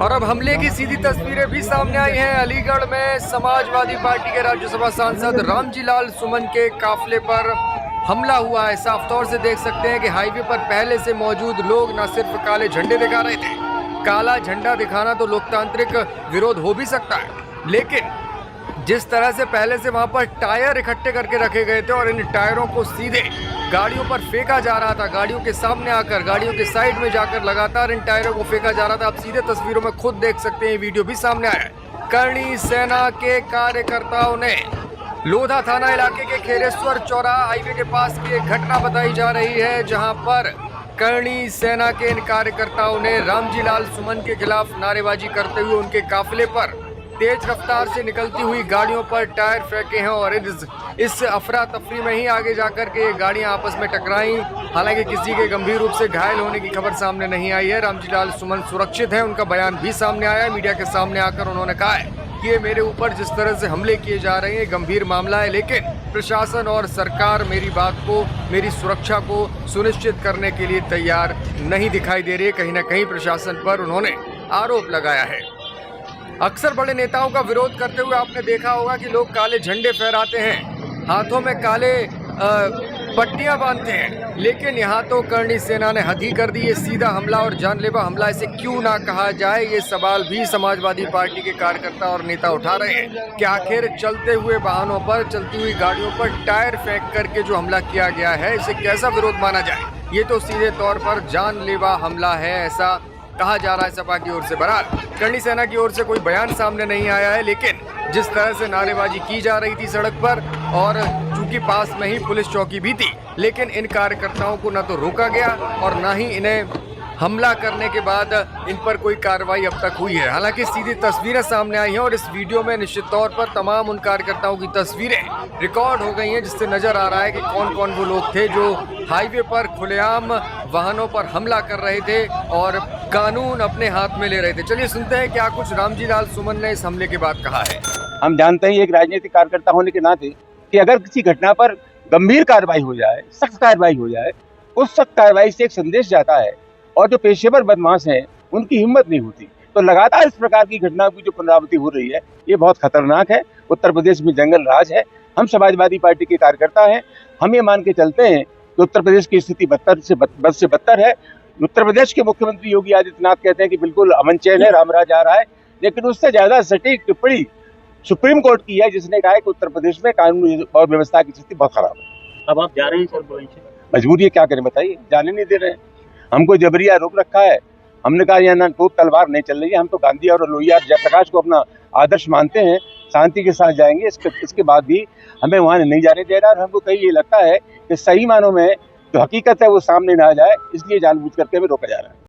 और अब हमले की सीधी तस्वीरें भी सामने आई हैं। अलीगढ़ में समाजवादी पार्टी के राज्यसभा सांसद रामजी लाल सुमन के काफिले पर हमला हुआ है। साफ तौर से देख सकते हैं कि हाईवे पर पहले से मौजूद लोग न सिर्फ काले झंडे दिखा रहे थे, काला झंडा दिखाना तो लोकतांत्रिक विरोध हो भी सकता है, लेकिन जिस तरह से पहले से वहां पर टायर इकट्ठे करके रखे गए थे और इन टायरों को सीधे गाड़ियों पर फेंका जा रहा था, गाड़ियों के सामने आकर, गाड़ियों के साइड में जाकर लगातार इन टायरों को फेंका जा रहा था। आप सीधे तस्वीरों में खुद देख सकते हैं, वीडियो भी सामने आया है। करणी सेना के कार्यकर्ताओं ने लोधा थाना इलाके के खेरेश्वर चौराहा हाईवे के पास की एक घटना बताई जा रही है, जहां पर करणी सेना के इन कार्यकर्ताओं ने रामजी लाल सुमन के खिलाफ नारेबाजी करते हुए उनके काफिले पर तेज रफ्तार से निकलती हुई गाड़ियों पर टायर फेंके हैं और इस अफरा तफरी में ही आगे जाकर के ये गाड़ियां आपस में टकराई। हालांकि किसी के गंभीर रूप से घायल होने की खबर सामने नहीं आई है। रामजी लाल सुमन सुरक्षित हैं, उनका बयान भी सामने आया है। मीडिया के सामने आकर उन्होंने कहा है कि ये मेरे ऊपर जिस तरह से हमले किए जा रहे हैं गंभीर मामला है, लेकिन प्रशासन और सरकार मेरी बात को, मेरी सुरक्षा को सुनिश्चित करने के लिए तैयार नहीं दिखाई दे रही है। कहीं ना कहीं प्रशासन पर उन्होंने आरोप लगाया है। अक्सर बड़े नेताओं का विरोध करते हुए आपने देखा होगा कि लोग काले झंडे फहराते हैं, हाथों में काले पट्टियां बांधते हैं, लेकिन यहाँ तो करणी सेना ने हद ही कर दी। ये सीधा हमला और जानलेवा हमला इसे क्यों ना कहा जाए, ये सवाल भी समाजवादी पार्टी के कार्यकर्ता और नेता उठा रहे हैं कि आखिर चलते हुए वाहनों पर, चलती हुई गाड़ियों पर टायर फेंक करके जो हमला किया गया है, इसे कैसा विरोध माना जाए। ये तो सीधे तौर पर जानलेवा हमला है, ऐसा कहा जा रहा है सपा की ओर से। बहरहाल करणी सेना की ओर से कोई बयान सामने नहीं आया है, लेकिन जिस तरह से नारेबाजी की जा रही थी सड़क पर, और चूंकि पास में ही पुलिस चौकी भी थी, लेकिन इन कार्यकर्ताओं को न तो रोका गया और न ही इन्हें हमला करने के बाद इन पर कोई कार्रवाई अब तक हुई है। हालांकि सीधी तस्वीरें सामने आई हैं और इस वीडियो में निश्चित तौर पर तमाम उन कार्यकर्ताओं की तस्वीरें रिकॉर्ड हो गई हैं, जिससे नजर आ रहा है कि कौन कौन वो लोग थे जो हाईवे पर खुलेआम वाहनों पर हमला कर रहे थे और कानून अपने हाथ में ले रहे थे। चलिए सुनते हैं क्या कुछ रामजी लाल सुमन ने इस हमले के बाद कहा है। हम जानते हैं एक राजनीतिक कार्यकर्ता होने के नाते कि अगर किसी घटना पर गंभीर कार्रवाई हो जाए, सख्त कार्रवाई हो जाए, उस सख्त कार्रवाई से एक संदेश जाता है और जो पेशेवर बदमाश हैं उनकी हिम्मत नहीं होती। तो लगातार इस प्रकार की घटनाओं की जो पुनरावृत्ति हो रही है, ये बहुत खतरनाक है। उत्तर प्रदेश में जंगल राज है। हम समाजवादी पार्टी के कार्यकर्ता हैं, हम ये मान के चलते हैं कि उत्तर प्रदेश की स्थिति बद से बदतर है। उत्तर प्रदेश के मुख्यमंत्री योगी आदित्यनाथ कहते हैं कि बिल्कुल अमन चैन है, रामराज आ रहा है, लेकिन उससे ज्यादा सटीक टिप्पणी सुप्रीम कोर्ट की है, जिसने कहा है कि उत्तर प्रदेश में कानून और व्यवस्था की स्थिति बहुत खराब है। अब आप जा रहे हैं सर? मजबूरी है, क्या करें बताइए, जाने नहीं दे रहे हैं। हमको जबरिया रोक रखा है। हमने कहा यहाँ तो तलवार नहीं चल रही है, हम तो गांधी और लोहिया जयप्रकाश को अपना आदर्श मानते हैं, शांति के साथ जाएंगे। इसके बाद भी हमें वहाँ नहीं जाने दे रहा है। और हमको कहीं ये लगता है कि सही मानों में जो हकीकत है वो सामने ना आ जाए, इसलिए जानबूझ करके हमें रोका जा रहा है।